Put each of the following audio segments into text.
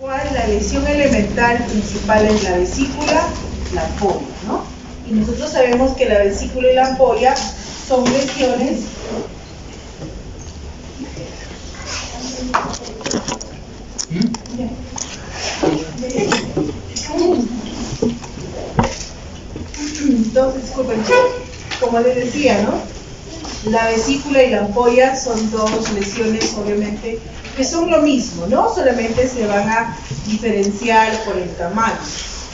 La lesión elemental principal es la vesícula, la ampolla, ¿no? Y nosotros sabemos que la vesícula y la ampolla son lesiones entonces, disculpen, como les decía, ¿no? La vesícula y la ampolla son dos lesiones, obviamente, que son lo mismo, ¿no? Solamente se van a diferenciar por el tamaño.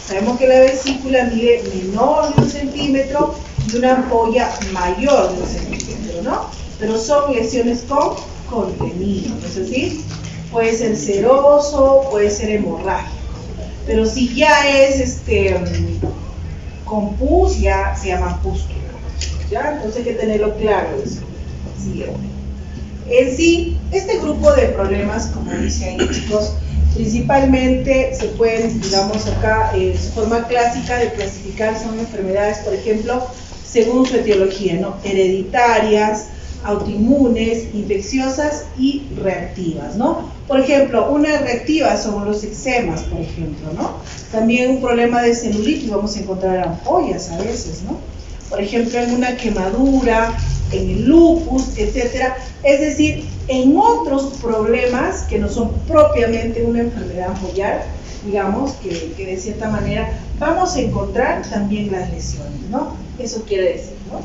Sabemos que la vesícula mide menor de 1 centímetro y una ampolla mayor de 1 centímetro, ¿no? Pero son lesiones con contenido, ¿no es así? Puede ser seroso, puede ser hemorrágico. Pero si ya es con pus, ya se llaman pústulas, ¿ya? Entonces hay que tenerlo claro eso. Siguiente. En sí, este grupo de problemas, como dicen ahí, chicos, principalmente se pueden, digamos acá, su forma clásica de clasificar son enfermedades, por ejemplo, según su etiología, ¿no? Hereditarias, autoinmunes, infecciosas y reactivas, ¿no? Por ejemplo, una reactiva son los eczemas, por ejemplo, ¿no? También un problema de celulitis, vamos a encontrar ampollas a veces, ¿no? Por ejemplo, en una quemadura, en el lupus, etcétera. Es decir, en otros problemas que no son propiamente una enfermedad ampollar, digamos, que de cierta manera vamos a encontrar también las lesiones, ¿no? Eso quiere decir, ¿no?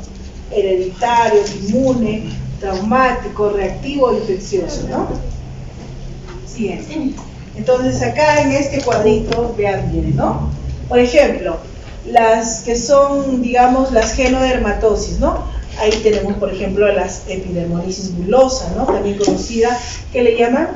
Hereditario, inmune, traumático, reactivo, infeccioso, ¿no? Siguiente. Entonces acá en este cuadrito, vean bien, ¿no? Por ejemplo, las que son, digamos, las genodermatosis, ¿no? Ahí tenemos, por ejemplo, las epidermolisis bullosa, ¿no? También conocida, ¿qué le llaman?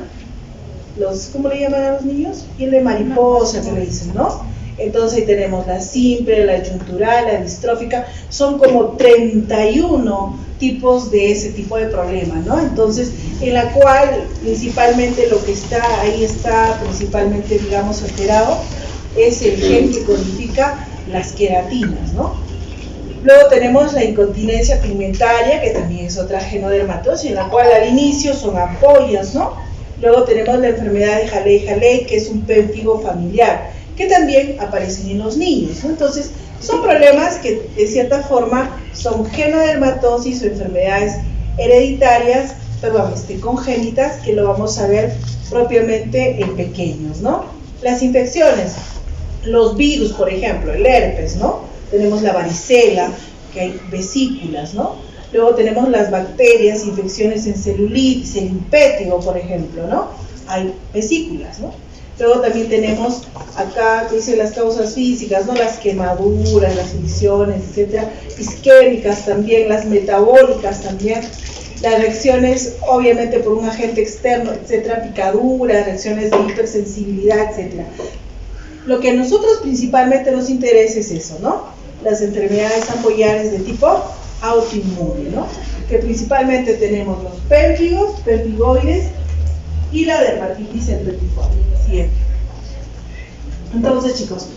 ¿Cómo le llaman a los niños? Piel de mariposa, que le dicen, ¿no? Entonces ahí tenemos la simple, la yuntural, la distrófica, son como 31 tipos de ese tipo de problema, ¿no? Entonces, en la cual principalmente lo que está, ahí está principalmente, digamos, alterado, es el gen que codifica las queratinas, ¿no? Luego tenemos la incontinencia pigmentaria, que también es otra genodermatosis, en la cual al inicio son ampollas, ¿no? Luego tenemos la enfermedad de Halley-Halley, que es un pénfigo familiar, que también aparecen en los niños, ¿no? Entonces, son problemas que de cierta forma son genodermatosis o enfermedades hereditarias, congénitas, que lo vamos a ver propiamente en pequeños, ¿no? Las infecciones, los virus, por ejemplo, el herpes, ¿no? Tenemos la varicela, que hay vesículas, ¿no? Luego tenemos las bacterias, infecciones en celulitis, el impétigo, por ejemplo, ¿no? Hay vesículas, ¿no? Luego también tenemos acá, que dice las causas físicas, ¿no? Las quemaduras, las lesiones, etcétera, isquémicas también, las metabólicas también, las reacciones, obviamente por un agente externo, etcétera, picaduras, reacciones de hipersensibilidad, etcétera. Lo que a nosotros principalmente nos interesa es eso, ¿no? Las enfermedades ampollares de tipo autoinmune, ¿no? Que principalmente tenemos los pérfigos, pérfigoides y la dermatitis herpetiforme. Siguiente. Entonces, chicos,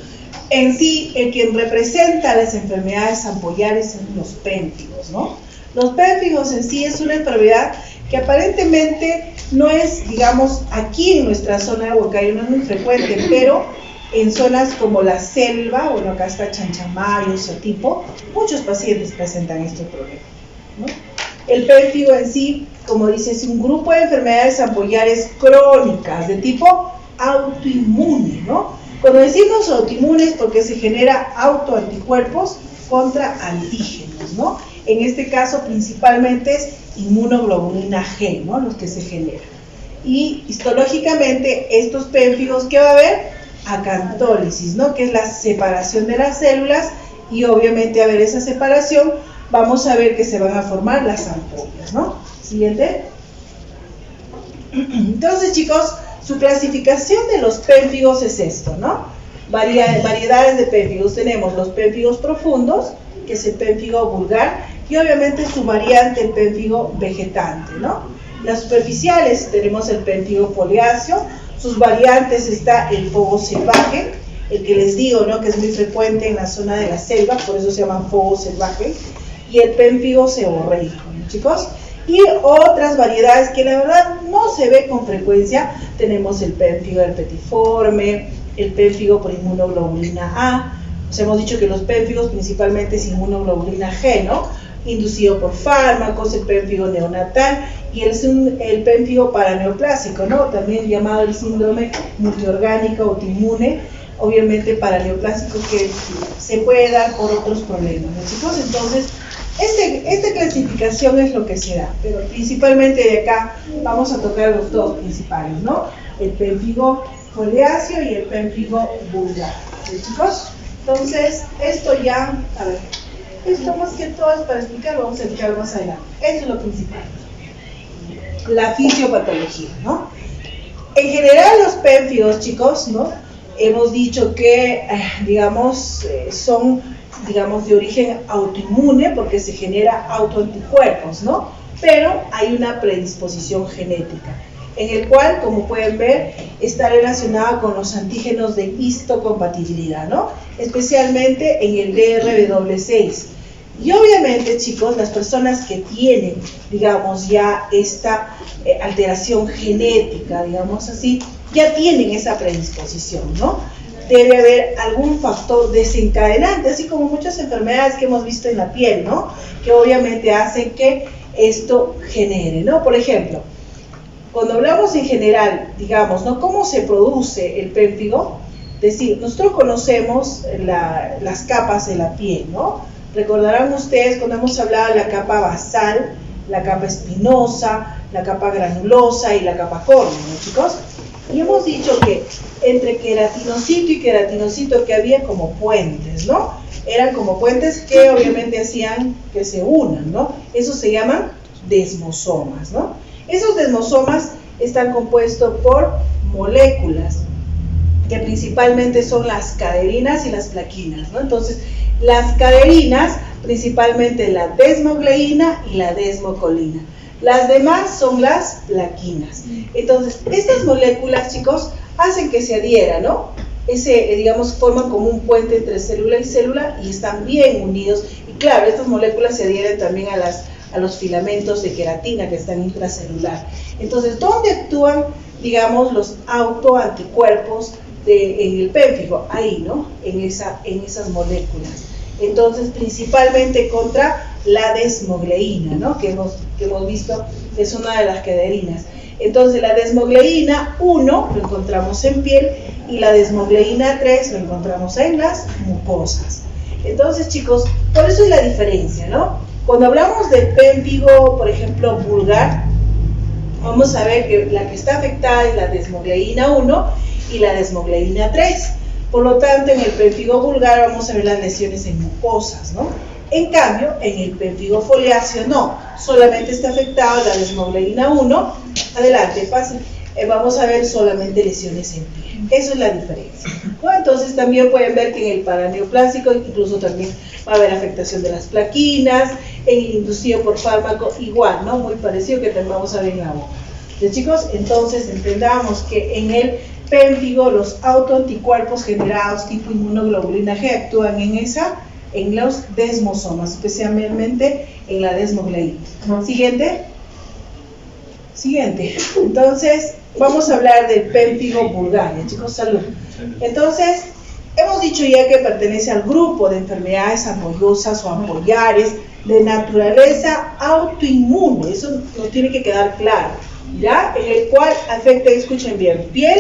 en sí, el quien representa las enfermedades ampollares son los pénfigos, ¿no? Los pénfigos en sí es una enfermedad que aparentemente no es, digamos, aquí en nuestra zona de Huancayo, no es muy frecuente, pero en zonas como la selva, bueno, acá está Chanchamayo, Sotipo, muchos pacientes presentan estos problemas, ¿no? El pénfigo en sí, como dice, es un grupo de enfermedades ampollares crónicas de tipo autoinmune, ¿no? Cuando decimos autoinmunes, porque se genera autoanticuerpos contra antígenos, ¿no? En este caso, principalmente es inmunoglobulina G, ¿no? Los que se generan. Y histológicamente, estos pénfigos, ¿qué va a haber? Acantólisis, ¿no? Que es la separación de las células, y obviamente a ver esa separación vamos a ver que se van a formar las ampollas, ¿no? Siguiente. Entonces, chicos, su clasificación de los pénfigos es esto, ¿no? Variedades de pénfigos. Tenemos los pénfigos profundos, que es el pénfigo vulgar, y obviamente su variante, el pénfigo vegetante, ¿no? Las superficiales tenemos el pénfigo foliáceo. Sus variantes está el fogo salvaje, el que les digo, ¿no? Que es muy frecuente en la zona de la selva, por eso se llaman fogo salvaje, y el pénfigo seborreico, ¿no, chicos? Y otras variedades que la verdad no se ve con frecuencia, tenemos el pénfigo herpetiforme, el pénfigo por inmunoglobulina A. Os hemos dicho que los pénfigos principalmente es inmunoglobulina G, ¿no? Inducido por fármacos, el pénfigo neonatal y el pénfigo paraneoplásico, ¿no? También llamado el síndrome multiorgánico autoinmune, obviamente paraneoplásico, que se puede dar por otros problemas, ¿no, chicos? Entonces, esta clasificación es lo que se da, pero principalmente de acá vamos a tocar los dos principales, ¿no? El pénfigo foliáceo y el pénfigo vulgar, ¿sí, chicos? Entonces, esto ya, a ver, esto más que todo es para explicar, vamos a explicar más adelante. Eso es lo principal. La fisiopatología, ¿no? En general los pénfigos, chicos, ¿no? Hemos dicho que, son, de origen autoinmune porque se genera autoanticuerpos, ¿no? Pero hay una predisposición genética, en el cual, como pueden ver, está relacionada con los antígenos de histocompatibilidad, ¿no? Especialmente en el DRW6. Y obviamente, chicos, las personas que tienen, ya esta alteración genética, así, ya tienen esa predisposición, ¿no? Debe haber algún factor desencadenante, así como muchas enfermedades que hemos visto en la piel, ¿no? Que obviamente hacen que esto genere, ¿no? Por ejemplo, cuando hablamos en general, ¿no? ¿Cómo se produce el pénfigo? Es decir, nosotros conocemos las capas de la piel, ¿no? Recordarán ustedes cuando hemos hablado de la capa basal, la capa espinosa, la capa granulosa y la capa córnea, ¿no, chicos? Y hemos dicho que entre queratinocito y queratinocito que había como puentes, ¿no? Eran como puentes que obviamente hacían que se unan, ¿no? Eso se llaman desmosomas, ¿no? Esos desmosomas están compuestos por moléculas que principalmente son las caderinas y las plaquinas, ¿no? Entonces, las caderinas, principalmente la desmogleína y la desmocolina. Las demás son las plaquinas. Entonces, estas moléculas, chicos, hacen que se adhieran, ¿no? Forman como un puente entre célula y célula y están bien unidos. Y claro, estas moléculas se adhieren también a los filamentos de queratina que están intracelular. Entonces, ¿dónde actúan, los autoanticuerpos en el pénfigo? Ahí, ¿no? En esas moléculas. Entonces, principalmente contra la desmogleína, ¿no? Que hemos visto que es una de las caderinas. Entonces, la desmogleína 1 lo encontramos en piel y la desmogleína 3 lo encontramos en las mucosas. Entonces, chicos, por eso es la diferencia, ¿no? Cuando hablamos del pénfigo, por ejemplo, vulgar, vamos a ver que la que está afectada es la desmogleína 1 y la desmogleína 3. Por lo tanto, en el pénfigo vulgar vamos a ver las lesiones en mucosas, ¿no? En cambio, en el pénfigo foliáceo no, solamente está afectada la desmogleína 1. Adelante, pasen. Vamos a ver solamente lesiones en piel. Eso es la diferencia, ¿no? Entonces también pueden ver que en el paraneoplásico incluso también va a haber afectación de las plaquinas, en el inducido por fármaco igual, ¿no? Muy parecido que también vamos a ver en la boca. ¿Sí, chicos? Entonces entendamos que en el pénfigo los autoanticuerpos generados tipo inmunoglobulina G actúan en los desmosomas, especialmente en la desmogleína. Siguiente. Entonces, vamos a hablar del pénfigo vulgar, ¿ya, chicos? Salud. Entonces, hemos dicho ya que pertenece al grupo de enfermedades ampollosas o ampollares de naturaleza autoinmune. Eso nos tiene que quedar claro, ¿ya? En el cual afecta, escuchen bien, piel,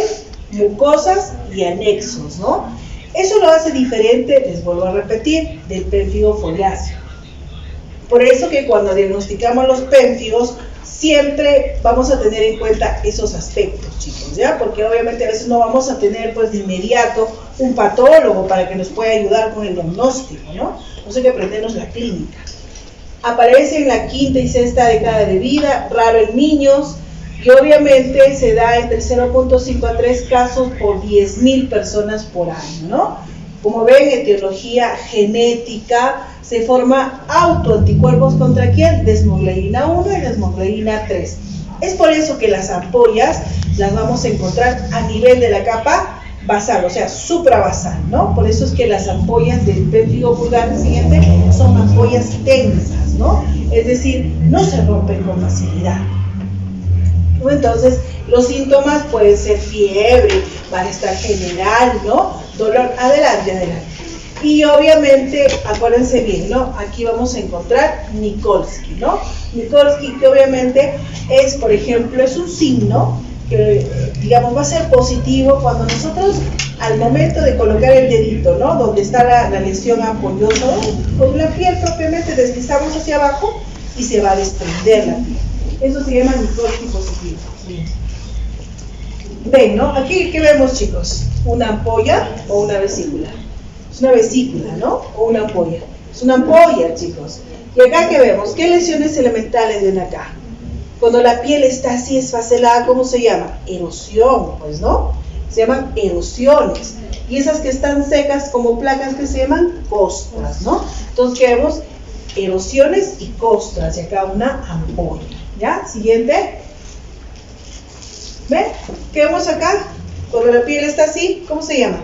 mucosas y anexos, ¿no? Eso lo hace diferente, les vuelvo a repetir, del pénfigo foliáceo. Por eso que cuando diagnosticamos los pénfigos, siempre vamos a tener en cuenta esos aspectos, chicos, ¿ya? Porque obviamente a veces no vamos a tener, pues, de inmediato un patólogo para que nos pueda ayudar con el diagnóstico, ¿no? No sé, que aprendernos la clínica. Aparece en la quinta y sexta década de vida, raro en niños, y obviamente se da entre 0.5 a 3 casos por 10.000 personas por año, ¿no? Como ven, etiología genética, se forma autoanticuerpos contra ¿quién? Desmogleína 1 y desmogleína 3. Es por eso que las ampollas las vamos a encontrar a nivel de la capa basal, o sea, suprabasal, ¿no? Por eso es que las ampollas del pértigo vulgar siguiente son ampollas tensas, ¿no? Es decir, no se rompen con facilidad. Entonces, los síntomas pueden ser fiebre, malestar general, ¿no? Dolor, adelante. Y obviamente, acuérdense bien, ¿no? Aquí vamos a encontrar Nikolsky, ¿no? Nikolsky, que obviamente es, por ejemplo, es un signo que, digamos, va a ser positivo cuando nosotros, al momento de colocar el dedito, ¿no? Donde está la lesión ampollosa, con la piel propiamente deslizamos hacia abajo y se va a desprender la piel. Eso se llama Nikolsky positivo. Bien. Ven, ¿no? Aquí, ¿qué vemos, chicos? ¿Una ampolla o una vesícula? Es una vesícula, ¿no? O una ampolla. Es una ampolla, chicos. Y acá, ¿qué vemos? ¿Qué lesiones elementales ven acá? Cuando la piel está así esfacelada, ¿cómo se llama? Erosión, pues, ¿no? Se llaman erosiones. Y esas que están secas como placas, que se llaman costras, ¿no? Entonces, ¿qué vemos? Erosiones y costras. Y acá una ampolla. ¿Ya? Siguiente. ¿Ven? ¿Qué vemos acá? Cuando la piel está así, ¿cómo se llama?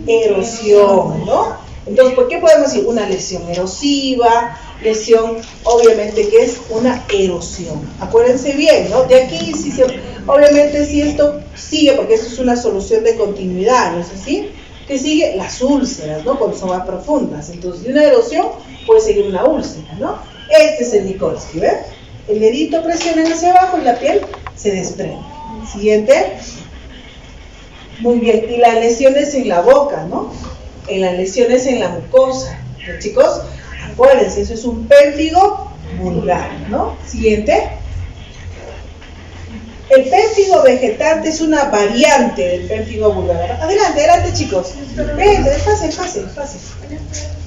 Erosión, ¿no? Entonces, ¿por qué podemos decir una lesión erosiva? Lesión, obviamente, que es una erosión. Acuérdense bien, ¿no? De aquí, obviamente, si esto sigue, porque esto es una solución de continuidad, ¿no es así? Que sigue las úlceras, ¿no? Cuando son más profundas. Entonces, de una erosión puede seguir una úlcera, ¿no? Este es el Nikolsky, ¿ven? El dedito presiona hacia abajo y la piel se desprende. Siguiente. Muy bien. Y las lesiones en la boca, ¿no? En las lesiones en la mucosa. ¿No, chicos? Acuérdense, eso es un pértigo vulgar, ¿no? Siguiente. El pértigo vegetante es una variante del pértigo vulgar. Adelante, chicos. Ven,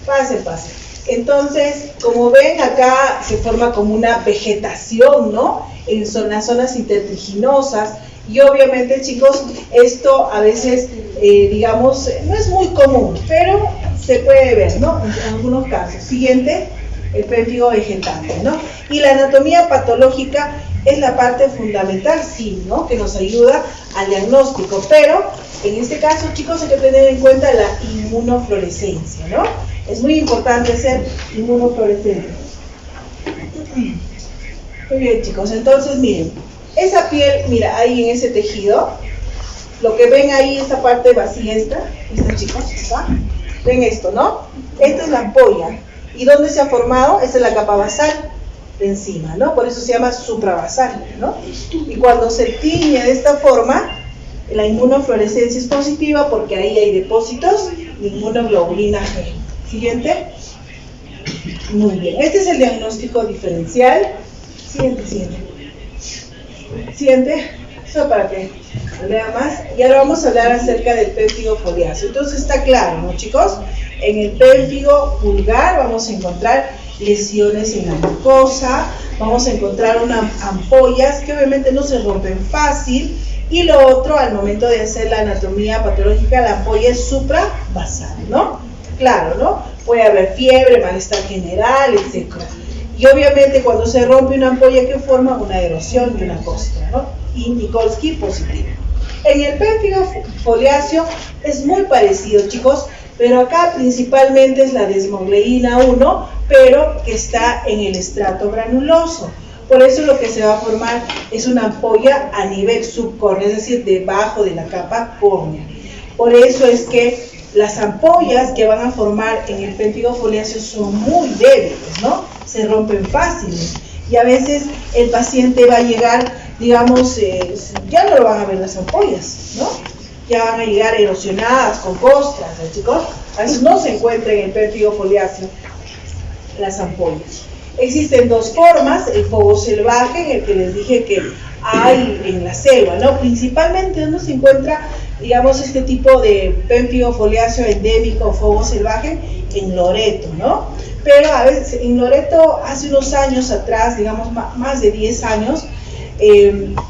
pase. Entonces, como ven, acá se forma como una vegetación, ¿no? En las zonas intertriginosas. Y obviamente, chicos, esto a veces, digamos, no es muy común, pero se puede ver, ¿no? En algunos casos. Siguiente, el pértigo vegetante, ¿no? Y la anatomía patológica es la parte fundamental, sí, ¿no? Que nos ayuda al diagnóstico, pero en este caso, chicos, hay que tener en cuenta la inmunofluorescencia, ¿no? Es muy importante hacer inmunofluorescencia. Muy bien, chicos, entonces miren, esa piel, mira, ahí en ese tejido, lo que ven ahí, esta parte vacía, esta chicos, ¿está? Ven esto, ¿no? Esta es la ampolla. ¿Y dónde se ha formado? Esta es la capa basal de encima, ¿no? Por eso se llama suprabasal, ¿no? Y cuando se tiñe de esta forma, la inmunofluorescencia es positiva porque ahí hay depósitos de inmunoglobulina G. Siguiente. Muy bien. Este es el diagnóstico diferencial. Siguiente. Eso para que lo lea más. Y ahora vamos a hablar acerca del pértigo foliáceo. Entonces está claro, ¿no, chicos? En el pértigo vulgar vamos a encontrar lesiones en la mucosa, vamos a encontrar unas ampollas que obviamente no se rompen fácil. Y lo otro, al momento de hacer la anatomía patológica, la ampolla es suprabasal, ¿no? Claro, ¿no? Puede haber fiebre, malestar general, etc. Y obviamente cuando se rompe una ampolla, ¿qué forma? Una erosión y una costra, ¿no? Y Nikolsky positivo. En el pértigo foliáceo es muy parecido, chicos, pero acá principalmente es la desmogleína 1, pero que está en el estrato granuloso. Por eso lo que se va a formar es una ampolla a nivel subcórneo, es decir, debajo de la capa córnea. Por eso es que las ampollas que van a formar en el pértigo foliáceo son muy débiles, ¿no? Se rompen fáciles. Y a veces el paciente va a llegar, digamos, ya no lo van a ver las ampollas, ¿no? Ya van a llegar erosionadas, con costras, ¿no, chicos? A veces no se encuentra en el pértigo foliáceo las ampollas. Existen dos formas, el fogo salvaje, en el que les dije que hay en la selva, ¿no? Principalmente donde se encuentra, digamos, este tipo de pértigo foliáceo endémico o fogo salvaje, en Loreto, ¿no? Pero a veces en Loreto, hace unos años atrás, digamos más de 10 años,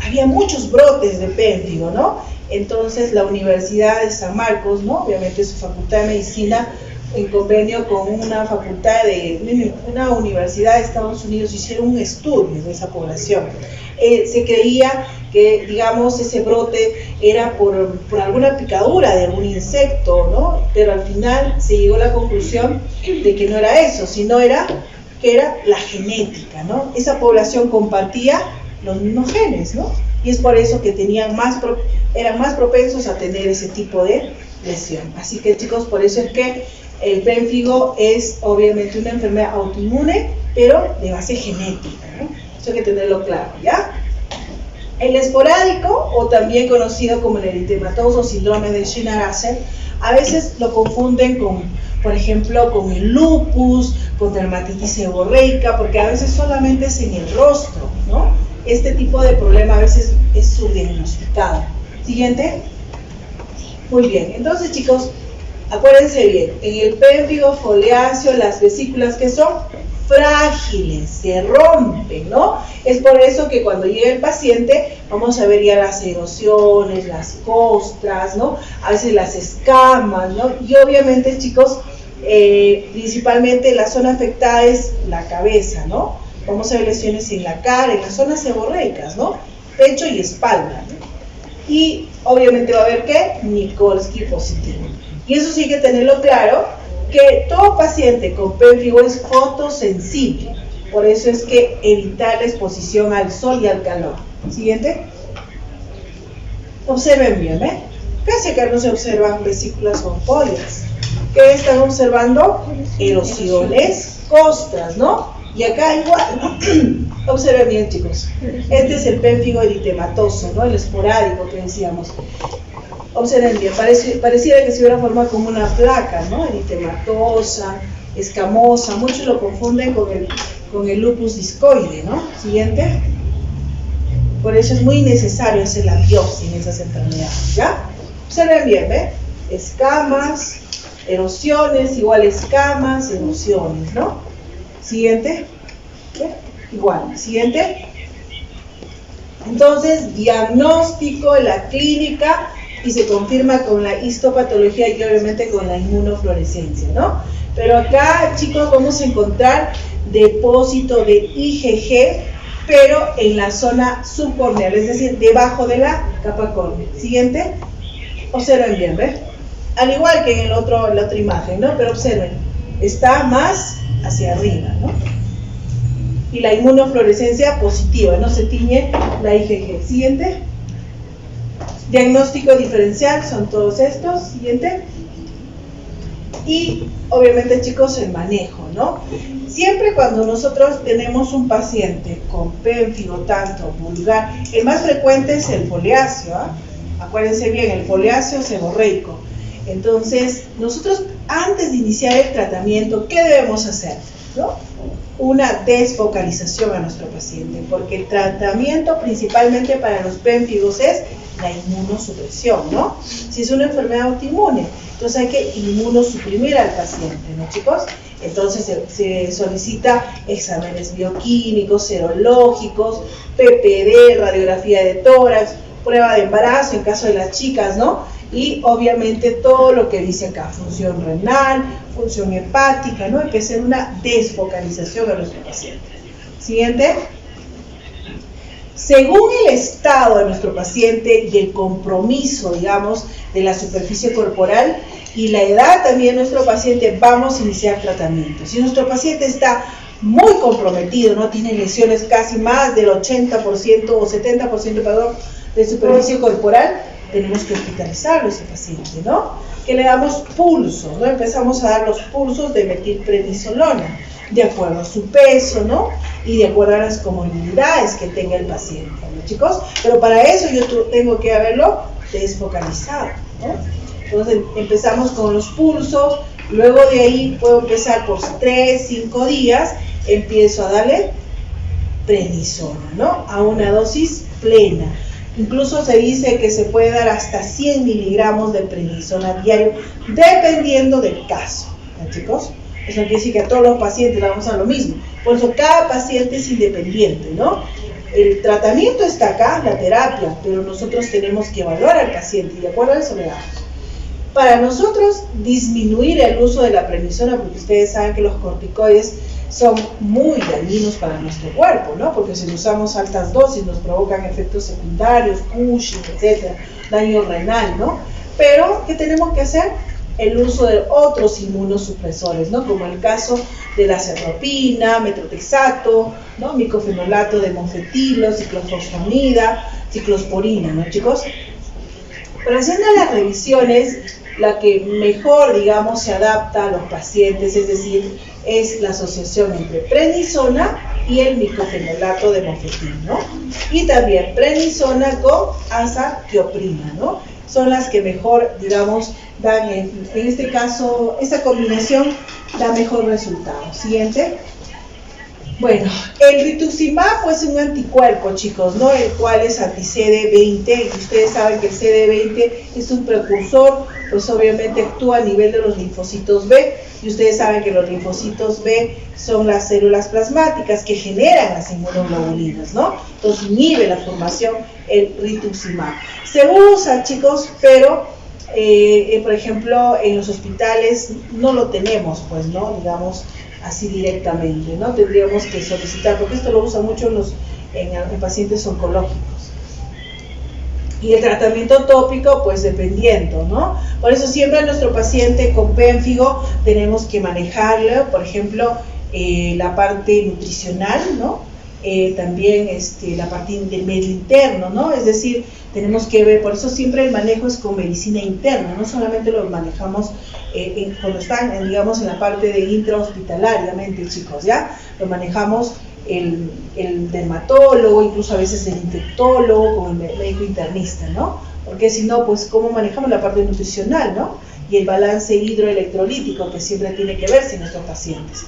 había muchos brotes de pértigo, ¿no? Entonces la Universidad de San Marcos, ¿no? Obviamente su Facultad de Medicina, en convenio con una facultad de una universidad de Estados Unidos, hicieron un estudio de esa población. Se creía que, digamos, ese brote era por alguna picadura de algún insecto, ¿no? Pero al final se llegó a la conclusión de que no era eso, sino que era la genética, ¿no? Esa población compartía los mismos genes, ¿no? Y es por eso que eran más propensos a tener ese tipo de lesión. Así que, chicos, por eso es que el pénfigo es obviamente una enfermedad autoinmune, pero de base genética, ¿no? Eso hay que tenerlo claro, ¿ya? El esporádico, o también conocido como el eritematoso síndrome de Schinner-Arsen, a veces lo confunden con, por ejemplo, con el lupus, con dermatitis seborreica, porque a veces solamente es en el rostro, ¿no? Este tipo de problema a veces es subdiagnosticado. Siguiente. Muy bien, entonces, chicos, acuérdense bien, en el pénfigo foliáceo las vesículas que son frágiles, se rompen, ¿no? Es por eso que cuando llega el paciente vamos a ver ya las erosiones, las costras, ¿no? A veces las escamas, ¿no? Y obviamente, chicos, principalmente la zona afectada es la cabeza, ¿no? Vamos a ver lesiones en la cara, en las zonas seborreicas, ¿no? Pecho y espalda, ¿no? Y obviamente va a haber, ¿qué? Nikolsky positivo. Y eso sí hay que tenerlo claro, que todo paciente con pénfigo es fotosensible. Por eso es que evitar la exposición al sol y al calor. Siguiente. Observen bien, ¿eh? Casi acá no se observan vesículas o ampollas. ¿Qué están observando? Erosiones, costras, ¿no? Y acá igual, ¿no? Observen bien, chicos. Este es el pénfigo eritematoso, ¿no? El esporádico que decíamos. Observen bien, pareciera que se hubiera formado como una placa, ¿no? Eritematosa, escamosa. Muchos lo confunden con el lupus discoide, ¿no? Siguiente. Por eso es muy necesario hacer la biopsia en esas enfermedades, ¿ya? Observen bien, ¿ve? Escamas, erosiones, igual escamas, erosiones, ¿no? Siguiente. ¿Ve? Igual. Siguiente. Entonces, diagnóstico en la clínica y se confirma con la histopatología y obviamente con la inmunofluorescencia, ¿no? Pero acá, chicos, vamos a encontrar depósito de IgG, pero en la zona subcorneal, es decir, debajo de la capa córnea. Siguiente. Observen bien, ¿ves? Al igual que en la otra imagen, ¿no? Pero observen, está más hacia arriba, ¿no? Y la inmunofluorescencia positiva, no se tiñe la IgG. Siguiente. Diagnóstico diferencial, son todos estos. Siguiente. Y obviamente, chicos, el manejo, ¿no? Siempre cuando nosotros tenemos un paciente con pénfigo tanto vulgar, el más frecuente es el foliáceo, ¿eh? Acuérdense bien, el foliáceo seborreico. Entonces, nosotros antes de iniciar el tratamiento, ¿qué debemos hacer? ¿No? Una desfocalización a nuestro paciente, porque el tratamiento principalmente para los pénfigos es la inmunosupresión, ¿no? Si es una enfermedad autoinmune, entonces hay que inmunosuprimir al paciente, ¿no, chicos? Entonces se solicita exámenes bioquímicos, serológicos, PPD, radiografía de tórax, prueba de embarazo en caso de las chicas, ¿no? Y obviamente todo lo que dice acá, función renal, función hepática, ¿no? Hay que hacer una desfocalización a nuestro paciente. Siguiente. Según el estado de nuestro paciente y el compromiso, digamos, de la superficie corporal y la edad también de nuestro paciente, vamos a iniciar tratamiento. Si nuestro paciente está muy comprometido, no tiene lesiones casi más del 80% o 70%, perdón, de superficie corporal, tenemos que hospitalizarlo a ese paciente, ¿no? Que le damos pulsos, ¿no? Empezamos a dar los pulsos de metilprednisolona, de acuerdo a su peso, ¿no? Y de acuerdo a las comorbilidades que tenga el paciente, ¿no, chicos? Pero para eso yo tengo que haberlo desfocalizado, ¿no? Entonces empezamos con los pulsos, luego de ahí puedo empezar por 3, 5 días, empiezo a darle prednisona, ¿no? A una dosis plena. Incluso se dice que se puede dar hasta 100 miligramos de prednisona diario, dependiendo del caso, ¿no, chicos? Eso quiere decir que a todos los pacientes le vamos a lo mismo. Por eso cada paciente es independiente, ¿no? El tratamiento está acá, la terapia, pero nosotros tenemos que evaluar al paciente y de acuerdo a eso le damos. Para nosotros disminuir el uso de la prednisona, porque ustedes saben que los corticoides son muy dañinos para nuestro cuerpo, ¿no? Porque si usamos altas dosis nos provocan efectos secundarios, Cushing, etcétera, daño renal, ¿no? Pero, ¿qué tenemos que hacer? El uso de otros inmunosupresores, ¿no? Como el caso de la serropina, metrotexato, ¿no? Micofenolato de monfetilo, ciclofosfonida, ciclosporina, ¿no, chicos? Pero haciendo las revisiones, la que mejor, digamos, se adapta a los pacientes, es decir, es la asociación entre prednisona y el micofenolato de monfetilo, ¿no? Y también prednisona con azathioprina, ¿no? Son las que mejor, digamos, dan, en este caso, esa combinación da mejor resultado. Siguiente. Bueno, el rituximab pues es un anticuerpo, chicos, ¿no? El cual es anti-CD20, y ustedes saben que el CD20 es un precursor, pues obviamente actúa a nivel de los linfocitos B, y ustedes saben que los linfocitos B son las células plasmáticas que generan las inmunoglobulinas, ¿no? Entonces inhibe la formación el rituximab. Se usa, chicos, pero por ejemplo en los hospitales no lo tenemos, pues, ¿no? Digamos así directamente, ¿no? Tendríamos que solicitar, porque esto lo usa mucho en pacientes oncológicos. Y el tratamiento tópico, pues dependiendo, ¿no? Por eso siempre a nuestro paciente con pénfigo tenemos que manejarlo, por ejemplo, la parte nutricional, ¿no? También la parte del medio interno, ¿no? Es decir, tenemos que ver, por eso siempre el manejo es con medicina interna, no solamente lo manejamos cuando están, digamos, en la parte de intrahospitalariamente, chicos, ¿ya? Lo manejamos el dermatólogo, incluso a veces el infectólogo, con el médico internista, ¿no? Porque si no, pues, ¿cómo manejamos la parte nutricional, no? Y el balance hidroelectrolítico que siempre tiene que verse en nuestros pacientes.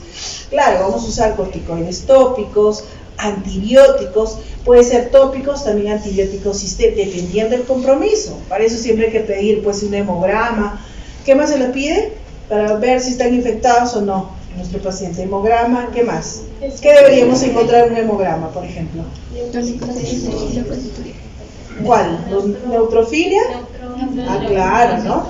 Claro, vamos a usar corticoides tópicos, antibióticos, puede ser tópicos, también antibióticos dependiendo del compromiso. Para eso siempre hay que pedir pues un hemograma. ¿Qué más se le pide? Para ver si están infectados o no nuestro paciente. Hemograma, ¿qué más? ¿Qué deberíamos encontrar en un hemograma, por ejemplo? ¿Cuál? ¿Neutrofilia? Ah, claro, ¿no?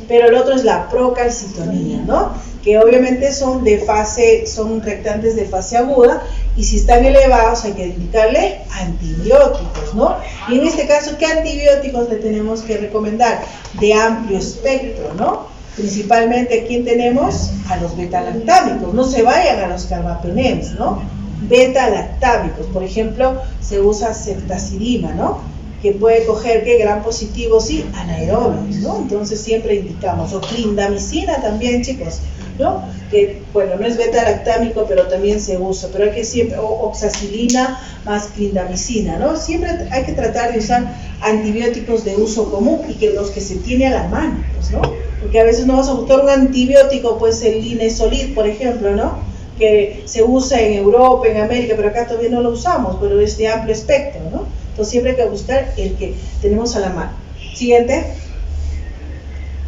Pero el otro es la procalcitonía, ¿no? Que obviamente son reactantes de fase aguda, y si están elevados hay que indicarle antibióticos, ¿no? Y en este caso, ¿qué antibióticos le tenemos que recomendar? De amplio espectro, ¿no? Principalmente, ¿a quién tenemos? A los beta-lactámicos, no se vayan a los carbapenems, ¿no? Beta-lactámicos, por ejemplo, se usa ceftazidima, ¿no? Que puede coger que gran positivo, sí, anaerobios, ¿no? Entonces siempre indicamos, o clindamicina también, chicos, ¿no? Que, bueno, no es beta-lactámico, pero también se usa, pero hay que siempre, o oxacilina más clindamicina, ¿no? Siempre hay que tratar de usar antibióticos de uso común y que los que se tiene a la mano, pues, ¿no? Porque a veces no vas a buscar un antibiótico, pues el Linezolid, por ejemplo, ¿no? Que se usa en Europa, en América, pero acá todavía no lo usamos, pero es de amplio espectro, ¿no? Entonces siempre hay que buscar el que tenemos a la mano. Siguiente.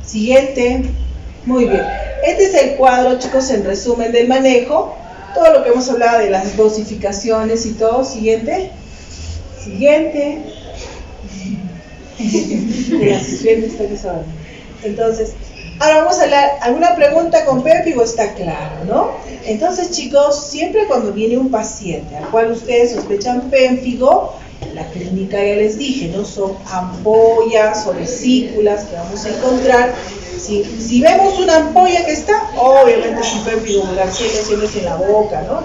Siguiente. Muy bien. Este es el cuadro, chicos, en resumen del manejo. Todo lo que hemos hablado de las dosificaciones y todo. Siguiente. Siguiente. Entonces, ahora vamos a hablar, ¿alguna pregunta con pénfigo? Está claro, ¿no? Entonces, chicos, siempre cuando viene un paciente al cual ustedes sospechan pénfigo, la clínica ya les dije, ¿no? Son ampollas o vesículas que vamos a encontrar. Si vemos una ampolla que está, obviamente es un pénfigo vulgariseno, siempre es en la boca, ¿no?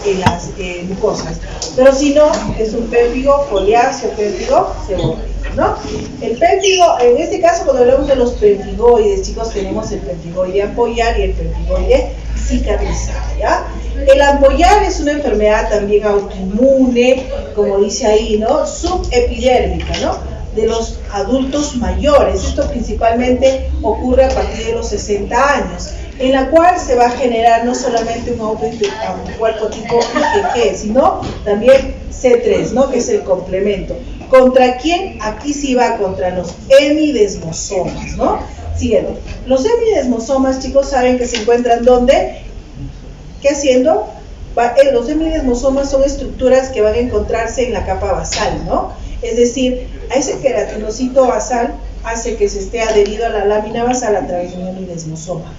En las mucosas. Pero si no, es un pénfigo foliáceo, pénfigo seborreico, ¿no? El pénfigo, en este caso, cuando hablamos de los pemfigoides, chicos, tenemos el pemfigoide ampollar y el pemfigoide cicatrizado, ¿ya? El ampollar es una enfermedad también autoinmune, como dice ahí, ¿no? Subepidérmica, ¿no? De los adultos mayores. Esto principalmente ocurre a partir de los 60 años, en la cual se va a generar no solamente un anticuerpo tipo IgG, sino también C3, ¿no? Que es el complemento. ¿Contra quién? Aquí sí va contra los hemidesmosomas, ¿no? Siguiente. Los hemidesmosomas, chicos, saben que se encuentran ¿dónde? ¿Qué haciendo? Los hemidesmosomas son estructuras que van a encontrarse en la capa basal, ¿no? Es decir, a ese queratinocito basal hace que se esté adherido a la lámina basal a través de un hemidesmosoma.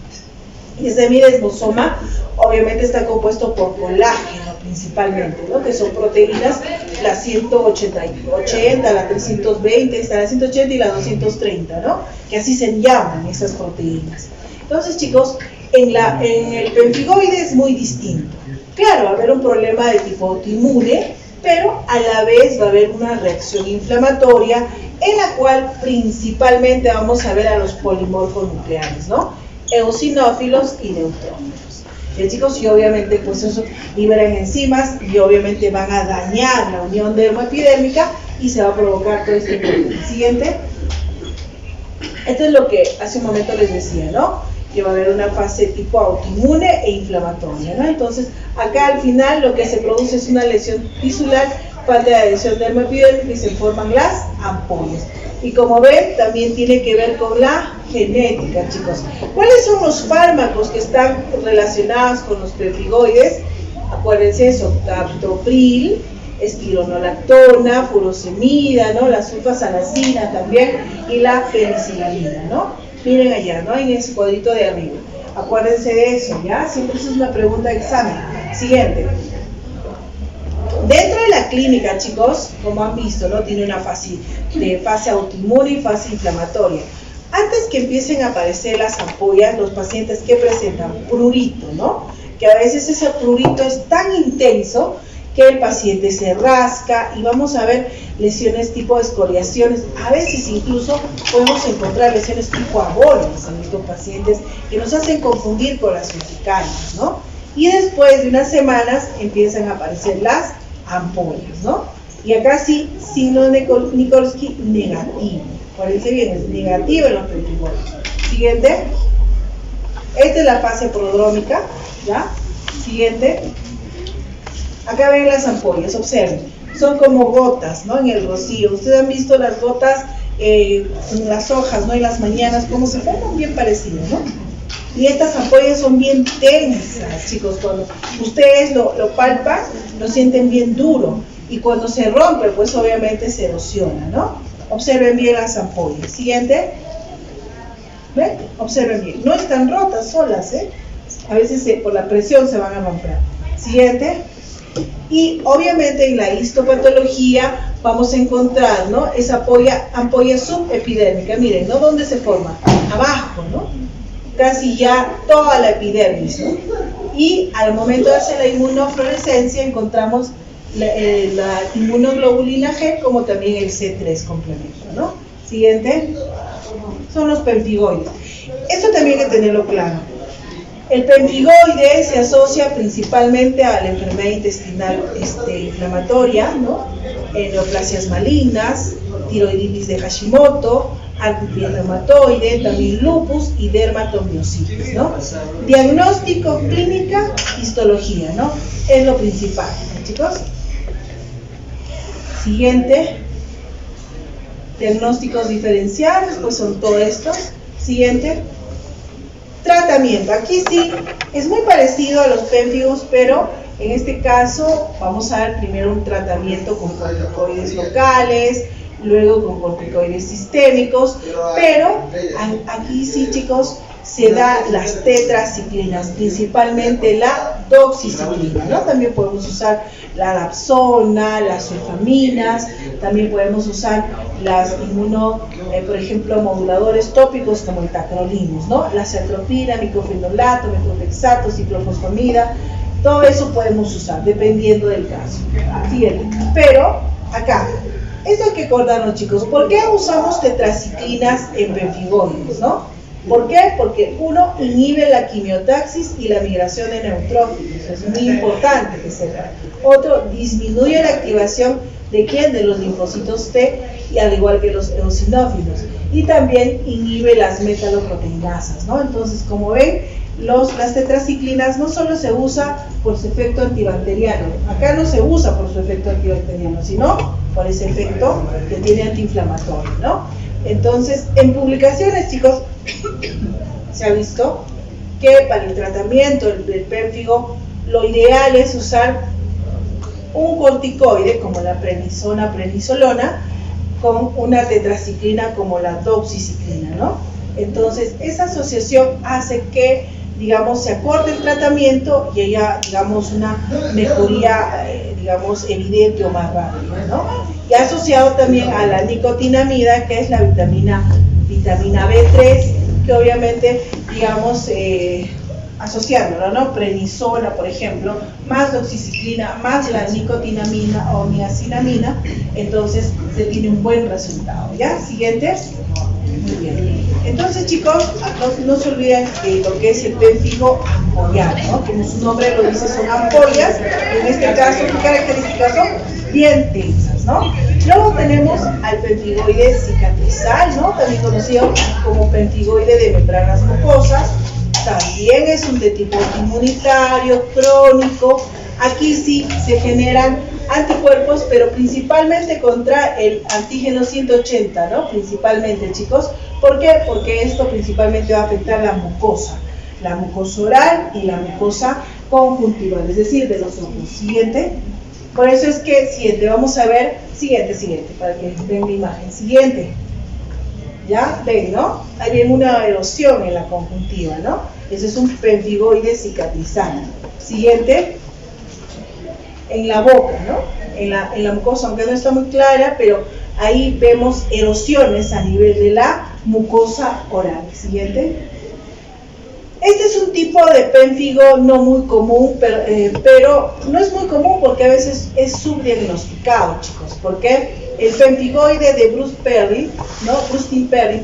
Y ese hemidesmosoma obviamente está compuesto por colágeno principalmente, ¿no? Que son proteínas, la 180, la 320, está la 180 y la 230, ¿no? Que así se llaman esas proteínas. Entonces, chicos, en el pemfigoide es muy distinto. Claro, va a haber un problema de tipo autoinmune, pero a la vez va a haber una reacción inflamatoria en la cual principalmente vamos a ver a los polimorfos nucleares, ¿no? Eosinófilos y neutrófilos. Chicos, y obviamente pues eso liberan enzimas y obviamente van a dañar la unión dermoepidérmica y se va a provocar todo este problema. Siguiente. Esto es lo que hace un momento les decía, ¿no? Que va a haber una fase tipo autoinmune e inflamatoria, ¿no? Entonces, acá al final lo que se produce es una lesión tisular, falta de adhesión dermoepidérmica y se forman las ampollas. Y como ven, también tiene que ver con la genética, chicos. ¿Cuáles son los fármacos que están relacionados con los pemfigoides? Acuérdense eso, captopril, espironolactona, furosemida, ¿no? La sulfasalazina también y la penicillamina, ¿no? Miren allá, ¿no? En ese cuadrito de arriba. Acuérdense de eso, ¿ya? Siempre eso es una pregunta de examen. Siguiente. Dentro de la clínica, chicos, como han visto, ¿no? Tiene una fase autoinmune y fase inflamatoria. Antes que empiecen a aparecer las ampollas, los pacientes que presentan prurito, ¿no? Que a veces ese prurito es tan intenso que el paciente se rasca y vamos a ver lesiones tipo escoriaciones. A veces incluso podemos encontrar lesiones tipo abolias en estos pacientes que nos hacen confundir con las urticarias, ¿no? Y después de unas semanas empiezan a aparecer las ampollas, ¿no? Y acá sí, signo de Nikolsky negativo. Parece bien, es negativo en los pemfigoides. Siguiente. Esta es la fase prodrómica, ¿ya? Siguiente. Acá ven las ampollas, observen. Son como gotas, ¿no? En el rocío. Ustedes han visto las gotas en las hojas, ¿no? En las mañanas, cómo se forman, bien parecidas, ¿no? Y estas ampollas son bien tensas, chicos. Cuando ustedes lo palpan, lo sienten bien duro. Y cuando se rompe, pues obviamente se erosiona, ¿no? Observen bien las ampollas. Siguiente. ¿Ven? Observen bien. No están rotas solas, ¿eh? A veces por la presión se van a romper. Siguiente. Y obviamente en la histopatología vamos a encontrar, ¿no? Esa ampolla subepidérmica. Miren, ¿no? ¿Dónde se forma? Abajo, ¿no? Casi ya toda la epidermis, ¿no? Y al momento de hacer la inmunofluorescencia encontramos la inmunoglobulina G como también el C3 complemento, ¿no? Siguiente. Son los pemfigoides. Esto también hay que tenerlo claro. El pemfigoide se asocia principalmente a la enfermedad intestinal inflamatoria, ¿no? Neoplasias malignas, tiroiditis de Hashimoto, artritis reumatoide, también lupus y dermatomiositis, ¿no? Diagnóstico, clínica, histología, ¿no? Es lo principal, ¿no, chicos? Siguiente. Diagnósticos diferenciales, pues son todo esto. Siguiente. Tratamiento. Aquí sí, es muy parecido a los pemfigos, pero en este caso vamos a ver primero un tratamiento con corticoides locales, luego con corticoides sistémicos, pero aquí sí, chicos, se da las tetraciclinas, principalmente la doxiciclina, ¿no? También podemos usar la dapsona, las sulfaminas, también podemos usar las por ejemplo, moduladores tópicos como el tacrolimus, ¿no? La cetropina, microfenolato, methotrexato, ciclofosfamida, todo eso podemos usar, dependiendo del caso. Fíjense, pero acá, esto hay que acordarnos, chicos, ¿por qué usamos tetraciclinas en pemfigoides, no? ¿Por qué? Porque uno inhibe la quimiotaxis y la migración de neutrófilos, es muy importante que sepa. Otro, disminuye la activación de ¿quién? De los linfocitos T, y al igual que los eosinófilos. Y también inhibe las metaloproteinasas, ¿no? Entonces, como ven, las tetraciclinas no solo se usa por su efecto antibacteriano, acá no se usa por su efecto antibacteriano, sino por ese efecto que tiene antiinflamatorio, ¿no? Entonces, en publicaciones, chicos, se ha visto que para el tratamiento del pérfigo lo ideal es usar un corticoide como la prednisona, prednisolona, con una tetraciclina como la doxiciclina, ¿no? Entonces, esa asociación hace que, digamos, se acorte el tratamiento y haya, digamos, una mejoría, digamos, evidente o más rápida, ¿no? Y asociado también a la nicotinamida, que es la vitamina B3, que obviamente, digamos, asociándola, ¿no? Prednisona, por ejemplo, más doxiciclina, más la nicotinamina o niacinamina, entonces se tiene un buen resultado. ¿Ya? Siguiente. Muy bien. Entonces, chicos, no se olviden de lo que es el pemfigo ampollar, ¿no? Como su nombre lo dice, son ampollas. En este caso, ¿qué características son? Bien tensas, ¿no? Luego tenemos al pemfigoide cicatrizal, ¿no? También conocido como pemfigoide de membranas mucosas. También es un de tipo inmunitario, crónico. Aquí sí se generan anticuerpos, pero principalmente contra el antígeno 180, ¿no? Principalmente, chicos. ¿Por qué? Porque esto principalmente va a afectar la mucosa oral y la mucosa conjuntival, es decir, de los ojos. Siguiente. Por eso es que, siguiente, vamos a ver, siguiente, para que vean la imagen. Siguiente. ¿Ya? Ven, ¿no? Hay bien una erosión en la conjuntiva, ¿no? Ese es un pemfigoide cicatrizal. Siguiente. En la boca, ¿no? En la mucosa, aunque no está muy clara, pero ahí vemos erosiones a nivel de la mucosa oral. Siguiente. Este es un tipo de pemfigo no muy común, pero no es muy común porque a veces es subdiagnosticado, chicos. ¿Por qué? El pemfigoide de Brustin Perry,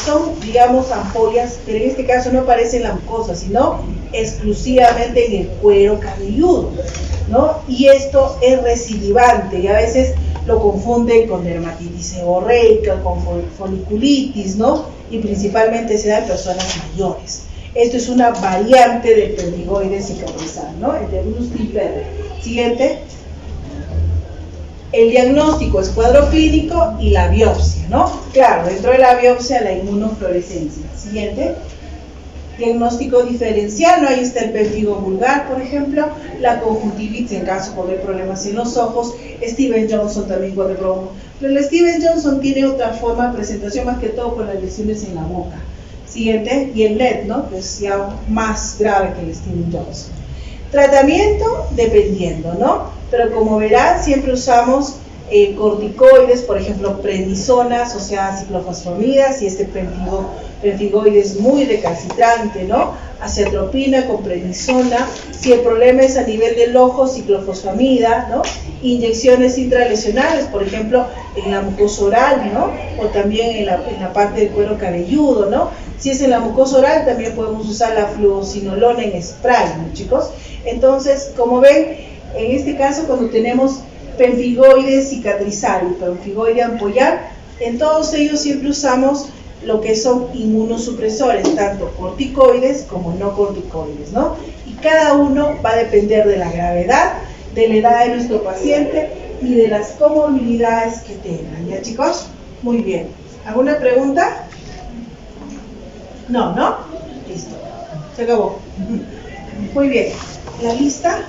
son, digamos, ampollas, pero en este caso no aparece en la mucosa, sino exclusivamente en el cuero cabelludo, ¿no? Y esto es recidivante y a veces lo confunden con dermatitis seborreica, con foliculitis, ¿no? Y principalmente se da en personas mayores. Esto es una variante del pemfigoide cicatrizal, ¿no? El de Brustin Perry. Siguiente. El diagnóstico es cuadro clínico y la biopsia, ¿no? Claro, dentro de la biopsia la inmunofluorescencia. Siguiente. Diagnóstico diferencial, ¿no? Ahí está el pemfigo vulgar, por ejemplo, la conjuntivitis en caso de problemas en los ojos, Stevens-Johnson también cuando problemas. Pero el Stevens-Johnson tiene otra forma de presentación, más que todo con las lesiones en la boca. Siguiente, y el LED, ¿no? Que es ya más grave que el Stevens-Johnson. Tratamiento, dependiendo, ¿no? Pero como verán, siempre usamos corticoides, por ejemplo, prednisona asociada a ciclofosfamida, si este pemfigoide es muy recalcitrante, ¿no? Acetropina con prednisona, si el problema es a nivel del ojo, ciclofosfamida, ¿no? Inyecciones intralesionales, por ejemplo, en la mucosa oral, ¿no? O también en la parte del cuero cabelludo, ¿no? Si es en la mucosa oral, también podemos usar la fluocinolona en spray, ¿no, chicos? Entonces, como ven, en este caso, cuando tenemos pemfigoide cicatrizal y pemfigoide ampollar, en todos ellos siempre usamos lo que son inmunosupresores, tanto corticoides como no corticoides, ¿no? Y cada uno va a depender de la gravedad, de la edad de nuestro paciente y de las comorbilidades que tengan. ¿Ya, chicos? Muy bien. ¿Alguna pregunta? No, ¿no? Listo. Se acabó. Muy bien. La lista